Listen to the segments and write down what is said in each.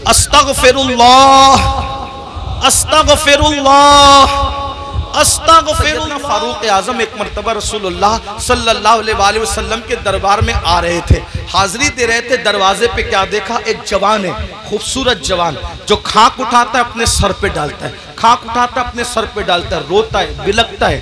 अस्तगफिरुल्लाह अस्तगफिरुल्लाह अस्तगफिरुल्लाह। फारूक आजम एक मरतबा रसूलुल्लाह सल्लल्लाहु अलैहि वसल्लम के दरबार में आ रहे थे, हाजिरी दे रहे थे। दरवाजे पे क्या देखा, एक जवान है, खूबसूरत जवान, जो खाक उठाता है अपने सर पे डालता है, खाक उठाता है अपने सर पे डालता है, रोता है, बिलकता है,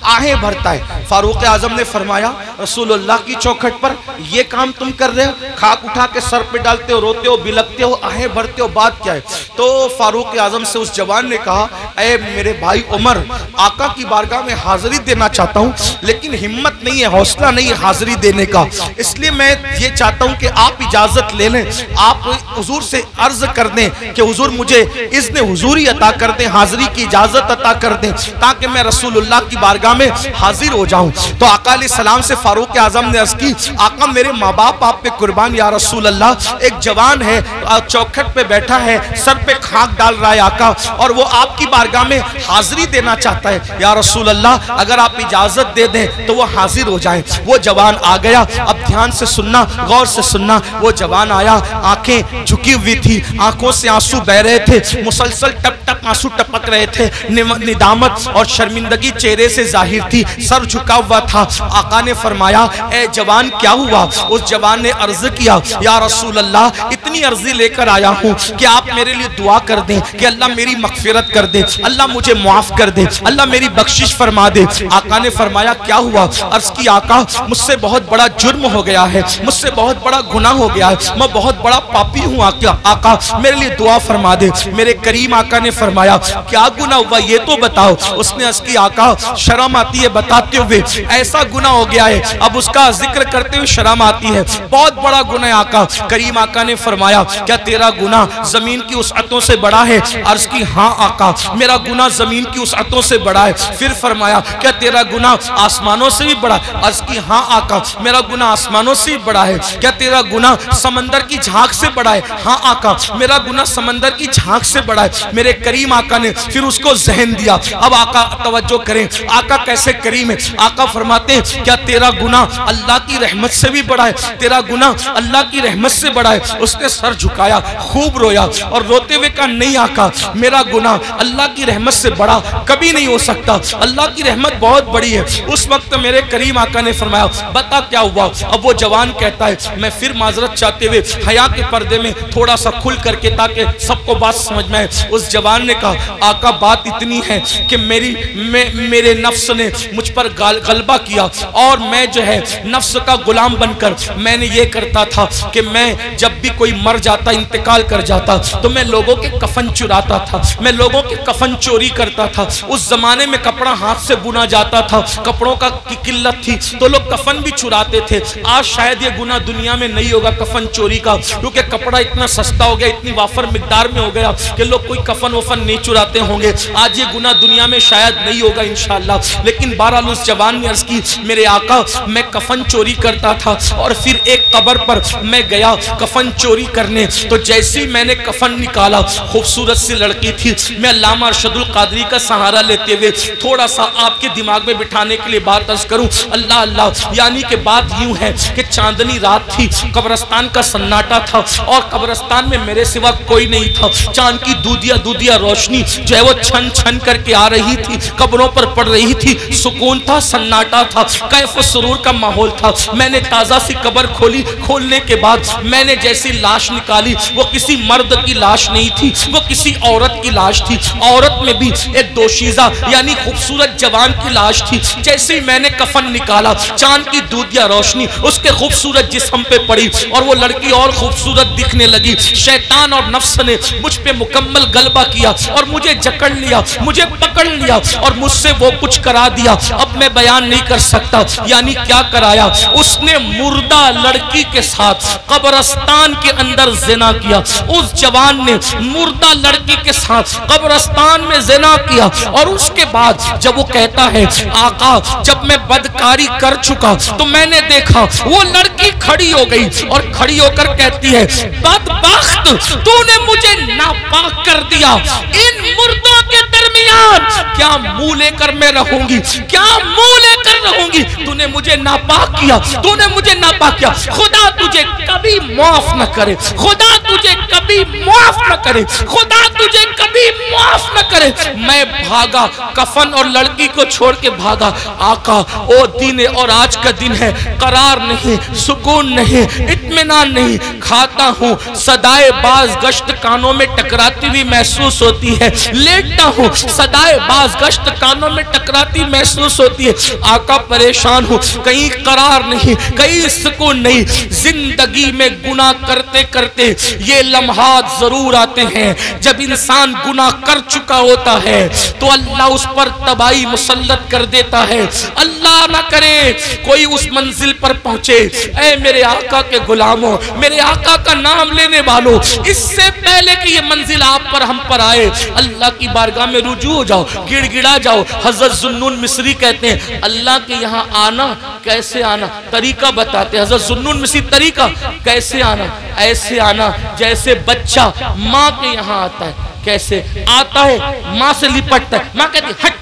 आहें भरता है। फारूक आजम ने फरमाया, रसूलुल्लाह की चौखट पर ये काम तुम कर रहे हो, खाक उठा के सर पे डालते हो, रोते हो, बिलकते हो, आहें भरते हो, बात क्या है? तो फारूक आजम से उस जवान ने कहा, ऐ मेरे भाई उमर, आका की बारगाह में हाजिरी देना चाहता हूँ, लेकिन हिम्मत नहीं है, हौसला नहीं है हाजिरी देने का, इसलिए मैं ये चाहता हूँ कि आप इजाजत ले लें, आप हुजूर से अर्ज कर दें कि हुजूर मुझे इज़्न हुजूरी अता कर दें, हाजिरी की इजाजत अता कर दें, ताकि मैं रसूलुल्लाह की बारगाह में हाजिर हो जाऊं। तो आका अलैहिस्सलाम से फारूक आजम ने अर्ज की, आका मेरे माँ बाप आप पे कुर्बान या रसूल अल्लाह, एक जवान है चौखट पे बैठा है, सर पे खाक डाल रहा है आका, और वो आपकी बारगाह में हाजिरी देना चाहता है या रसूल अल्लाह, अगर आप इजाजत दे दें तो वो हाजिर हो जाए। वो जवान आ गया, अब ध्यान से सुनना, गौर से सुनना। वो जवान आया, आंखें झुकी हुई थी, आंखों से आंसू बह रहे थे, मुसलसल टप टप आंसू टपक रहे थे, निदामत और शर्मिंदगी चेहरे से जाहिर थी, सर झुका हुआ था। आका ने फरमाया, ए जवान क्या हुआ? उस जवान ने अर्ज किया, या रसूल अल्लाह, इतनी अर्जी लेकर आया हूँ कि आप मेरे लिए दुआ कर दें कि अल्लाह मेरी मगफिरत कर दे, अल्लाह मुझे माफ कर दे, अल्लाह मेरी बख्शिश फरमा दे। आका ने फरमाया, क्या हुआ? अर्ज की, आका मुझसे बहुत बड़ा जुर्म हो गया है, मुझसे बहुत बड़ा गुनाह हो गया है, मैं बहुत बड़ा पापी हूँ आका, मेरे लिए दुआ फरमा दे। मेरे करीम आका ने फरमाया, क्या गुनाह हुआ ये तो बताओ। उसने अर्ज की, आका शर्म आती है बताते हुए, ऐसा गुनाह हो गया है, अब उसका जिक्र करते हुए शर्म आती है, बहुत बड़ा गुनाह है आका। करीम आका ने फरमाया, क्या तेरा गुनाह जमीन की उसअतों से बड़ा है? अर्ज की, हाँ आका मेरा गुनाह जमीन की उसअतों से बड़ा है। फिर फरमाया, क्या तेरा गुनाह आसमानों से भी बड़ा? अर्ज की, हाँ आका मेरा गुनाह आसमानों से भी बड़ा है। क्या तेरा गुनाह समंदर की झांक से बड़ा है? हाँ आका मेरा गुनाह समंदर की झांक से बड़ा है। मेरे करीम आका ने फिर उसको जहन दिया। अब आका तवज्जो करें, आका कैसे करीम है। आका फरमाते हैं, क्या तेरा गुनाह अल्लाह की रहमत से भी बड़ा है? तेरा गुनाह अल्लाह की रहमत से बड़ा है। उसने सर झुकाया, खूब रोया और रोते हुए कहा, नहीं आका मेरा गुनाह अल्लाह की रहमत से बड़ा कभी नहीं हो सकता, अल्लाह की रहमत बहुत बड़ी है। उस वक्त मेरे करीम आका ने फरमाया, बता क्या हुआ? अब वो जवान कहता है, मैं फिर माजरत चाहते हुए हया के पर्दे में थोड़ा सा खुल करके, ताकि सबको बात समझ में आए। उस जवान ने कहा, आका बात इतनी है कि मेरे नफ्स ने मुझ पर गलबा किया, और मैं जो है नफ्स का गुलाम बनकर मैंने ये करता था कि मैं जब भी कोई मर जाता, इंतकाल कर जाता, तो मैं लोगों के कफन चुराता था, मैं लोगों के कफन चोरी करता था। उस जमाने में कपड़ा हाथ से बुना जाता था, कपड़ों का की किल्लत थी, तो लोग कफन भी चुराते थे। आज शायद ये गुनाह दुनिया में नहीं होगा कफन चोरी का, क्योंकि कपड़ा इतना सस्ता हो गया, इतनी वाफर मिकदार में हो गया कि लोग कोई कफन वफन नहीं चुराते होंगे। आज ये गुनाह दुनिया में शायद नहीं होगा इंशाअल्लाह। लेकिन बहरहाल उस जवान ने अर्ज की, मेरे आका मैं कफन चोरी करता था, और फिर एक कब्र पर मैं गया कफन चोरी करने, तो जैसे ही मैंने कफन निकाला, खूबसूरत सी लड़की थी। मैं अल्लामा अरशदुल कादरी का सहारा लेते हुए थोड़ा सा आपके दिमाग में बिठाने के लिए बात अर्ज करूं, अल्लाह अल्लाह, यानी कि बात यूं है कि चांदनी रात थी, कब्रस्तान का सन्नाटा था, और कब्रस्तान में मेरे सिवा कोई नहीं था। चांद की दूधिया दूधिया रोशनी जो है वो छन छन करके आ रही थी, कब्रों पर पड़ रही थी, सुकून था, सन्नाटा था, कैफ सुरूर का माहौल था। मैंने ताज़ा सी कब्र खोली, खोलने के बाद मैंने जैसी लाश निकाली, वो किसी मर्द की लाश नहीं थी, वो किसी औरत की लाश थी। औरत में भी एक दोशीज़ा यानी खूबसूरत जवान की लाश थी। जैसे ही मैंने कफन निकाला, चांद की दूधिया रोशनी उसके खूबसूरत जिस्म पे पड़ी, और वो लड़की और खूबसूरत दिखने लगी। शैतान और नफ्स ने मुझ पे मुकम्मल गलबा किया, और मुझे जकड़ लिया, मुझे पकड़ लिया, और मुझसे वो कुछ करा दिया, अब मैं बयान नहीं कर सकता। यानी क्या कराया? उसने मुर्दा लड़की के साथ कब्रस्तान के अंदर जिना किया। उस जवान ने मुर्दा लड़की के साथ कब्रस्तान में जिना किया, और उसके बाद जब वो कहता है, आका जब मैं बदकारी कर चुका तो मैंने देखा वो लड़की खड़ी हो गई, और खड़ी होकर कहती है, बदबख्त तूने मुझे नापाक कर दिया, इन मुर्दों के दरमियान आज क्या मुंह लेकर मैं रहूंगी, क्या मुंह लेकर रहूंगी? तूने मुझे नापाक किया, तूने मुझे नापाक किया। खुदा तुझे कभी माफ न करे, खुदा तुझे कभी माफ न करे, खुदा तुझे कभी माफ न करे। मैं भागा, कफन और लड़की को छोड़ के भागा। आका ओ दिन है और आज का दिन है, करार नहीं, सुकून नहीं, इत्मीनान नहीं। खाता हूँ, सदाए बाज गश्त कानों में टकराती हुई महसूस होती है। लेटता हूँ, सदाए बाज गश्त कानों में टकराती महसूस होती है। आका परेशान हूँ, कहीं करार नहीं, कहीं सुकून नहीं। जिंदगी में गुनाह करते करते ये लम्हात जरूर आते हैं जब इंसान गुनाह कर चुका होता है तो अल्लाह उस पर तबाही मुसल्लत कर देता है। अल्लाह ना करे कोई उस मंजिल पर पहुंचे। ऐ मेरे आका के गुलामों, मेरे आका का नाम लेने वालों, इससे पहले कि ये मंजिल आप पर हम पर आए, अल्लाह की बारगाह में रुजू हो जाओ, गिड़गिड़ा जाओ। हजरत जुन्नून मिस्री कहते हैं अल्लाह के यहाँ आना कैसे आना, तरीका बताते। हजरत जुन्नून मिस्री तरीका कैसे आना, ऐसे आना जैसे बच्चा माँ के यहाँ आता है। कैसे आता है? माँ से लिपटता है, माँ कहती हट।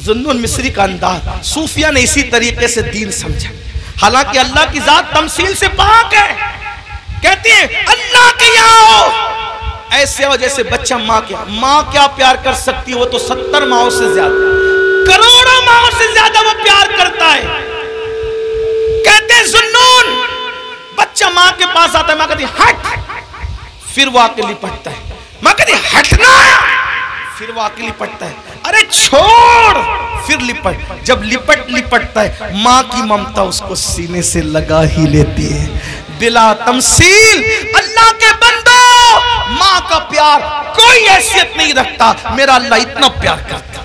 जुन्नून मिस्री का अंदाज सूफिया ने इसी तरीके से दीन समझा। हालांकि अल्लाह की जात तमसील से पाक है। कहती है अल्लाह के यहाँ ऐसे हो जैसे बच्चा माँ के। माँ क्या प्यार कर सकती है? वो तो 70 माओं से ज्यादा, करोड़ों माओं से ज्यादा वो प्यार करता है। कहते हैं जुन्नून, बच्चा माँ के पास आता है, माँ कहती हट, फिर वो आके लिपटता है। माँ कहती हटना, फिर वो आके लिपटता है। अरे छोड़, फिर लिपट। जब लिपटता है, माँ की ममता उसको सीने से लगा ही लेती है। बिला तमसील अल्लाह के बंदो, माँ का प्यार कोई हैसियत नहीं रखता। मेरा अल्लाह इतना प्यार करता।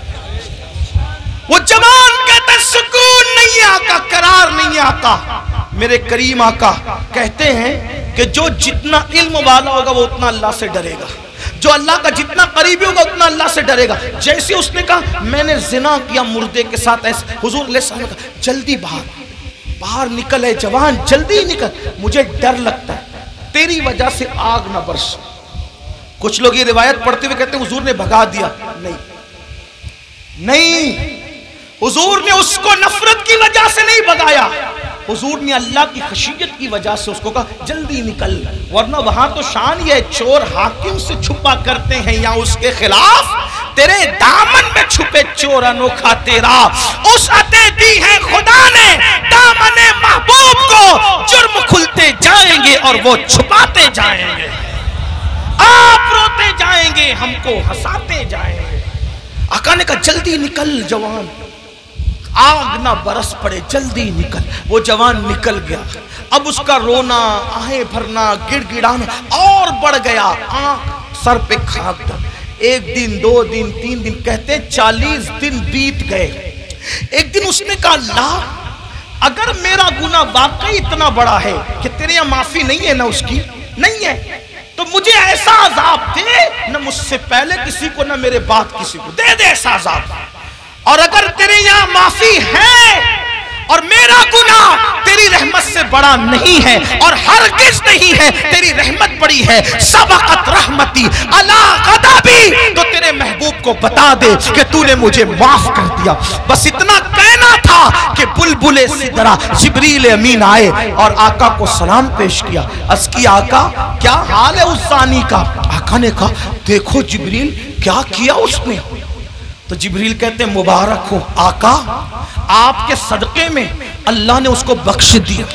वो जवान कहता सुकून नहीं आता, करार नहीं आता। मेरे करीम आका कहते हैं कि जो जितना इल्म वाला होगा वो उतना अल्लाह से डरेगा, जो अल्लाह का जितना करीबी होगा उतना अल्लाह से डरेगा। जैसे उसने कहा मैंने जिना किया मुर्दे के साथ, ऐसे हुजूर ने कहा जल्दी बाहर निकल है जवान, जल्दी निकल, मुझे डर लगता है तेरी वजह से आग ना बरस। कुछ लोग ये रिवायत पढ़ते हुए कहते हैं हुजूर ने भगा दिया। नहीं, हुजूर ने उसको नफरत की वजह से नहीं भगाया, हुजूर ने अल्लाह की खशियत की वजह से उसको कहा जल्दी निकल। वरना वहां तो शान ये चोर हाकिम से छुपा करते हैं या उसके खिलाफ, तेरे दामन में छुपे चोर अनोखा तेरा। उस अते दी है खुदा ने दामने महबूब को, जुर्म खुलते जाएंगे और वो छुपाते जाएंगे। आप रोते जाएंगे, हमको हंसाते जाएंगे। आका ने कहा जल्दी निकल जवान, आग ना बरस पड़े, जल्दी निकल। वो जवान निकल गया। अब उसका रोना, आहें भरना, गिड़गिड़ाना और बढ़ गया। आंख सर पे खाक था। 1 दिन 2 दिन 3 दिन, कहते 40 दिन बीत गए। एक दिन उसने कहा अल्लाह अगर मेरा गुनाह वाकई इतना बड़ा है कि तेरे यहाँ माफी नहीं है ना, उसकी नहीं है, तो मुझे ऐसा अजाब दे, न मुझसे पहले किसी को न मेरे बाद किसी को, दे ऐसा अजाब। और अगर तेरे यहाँ माफी है और मेरा गुनाह तेरी रहमत से बड़ा नहीं है और हरगिज़ नहीं है, तेरी रहमत बड़ी है, सबक़त रहमती अला ग़ज़बी, तो तेरे महबूब को बता दे कि तूने मुझे माफ कर दिया। बस इतना कहना था कि बुलबुले सिदरा जिब्रील अमीन आए और आका को सलाम पेश किया। अस्की आका क्या हाल है उस ज़ानी का? आका ने कहा देखो जिब्रील क्या किया उसने। तो जिब्रील कहते हैं मुबारक हो आका, आपके सदके में अल्लाह ने उसको बख्श दिया,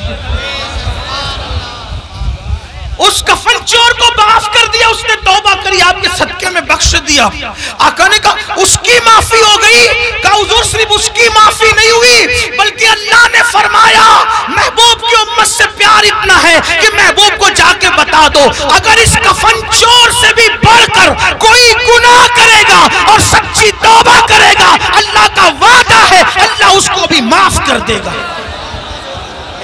उस कफन चोर को माफ कर दिया, उसने तौबा करी, आपके सदके में बख्श दिया। आका ने कहा उसकी माफी हो गई? कहा हुजूर सिर्फ उसकी माफी नहीं हुई बल्कि अल्लाह ने फरमाया महबूब की उम्मत से प्यार इतना है कि महबूब को जाके बता दो अगर इस कफन चोर से भी बढ़कर कोई गुनाह करेगा और सच्ची तौबा करेगा, अल्लाह का वादा है अल्लाह उसको भी माफ कर देगा।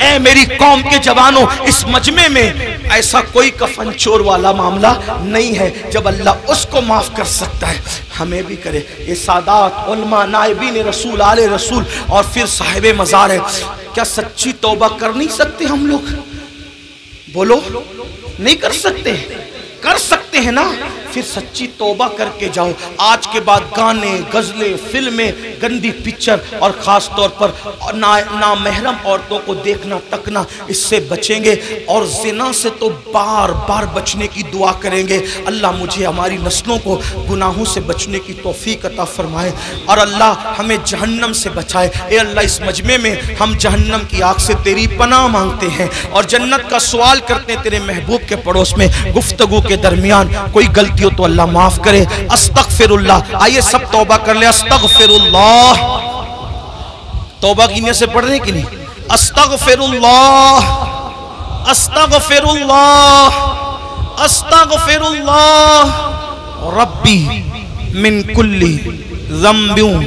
ऐ मेरी कौम के जवानों, इस मजमे में ऐसा कोई कफन चोर वाला मामला नहीं है, जब अल्लाह उसको माफ कर सकता है हमें भी करे। ये सादात उलमा नाइबीन रसूल आले रसूल और फिर साहिबे मज़ार है, क्या सच्ची तौबा कर नहीं सकते हम लोग? बोलो नहीं कर सकते? कर सकते हैं ना? फिर सच्ची तौबा करके जाओ। आज के बाद गाने, गजलें, फिल्में, गंदी पिक्चर और ख़ास तौर पर नामहरम औरतों को देखना तकना, इससे बचेंगे। और ज़िना से तो बार बार बचने की दुआ करेंगे। अल्लाह मुझे हमारी नस्लों को गुनाहों से बचने की तौफीक अता फरमाए और अल्लाह हमें जहन्नम से बचाए। ए अल्लाह, इस मजमे में हम जहन्नम की आग से तेरी पनाह मांगते हैं और जन्नत का सवाल करते हैं तेरे महबूब के पड़ोस में। गुफ्तगू के दरमियान कोई गलती हो तो अल्लाह माफ करे। अस्तगफिरुल्लाह। आइए सब तौबा कर ले। अस्तगफिरुल्लाह। तौबा की नियत से पढ़ रहे हैं कि नहीं? अस्तगफिरुल्लाह, अस्तगफिरुल्लाह, अस्तगफिरुल्लाह रब्बी मिन कुल्ली ज़म्बिन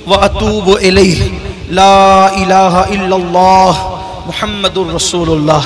व अतूबु इलैहि। ला इलाहा इल्लल्लाह मुहम्मदुर रसूलुल्लाह।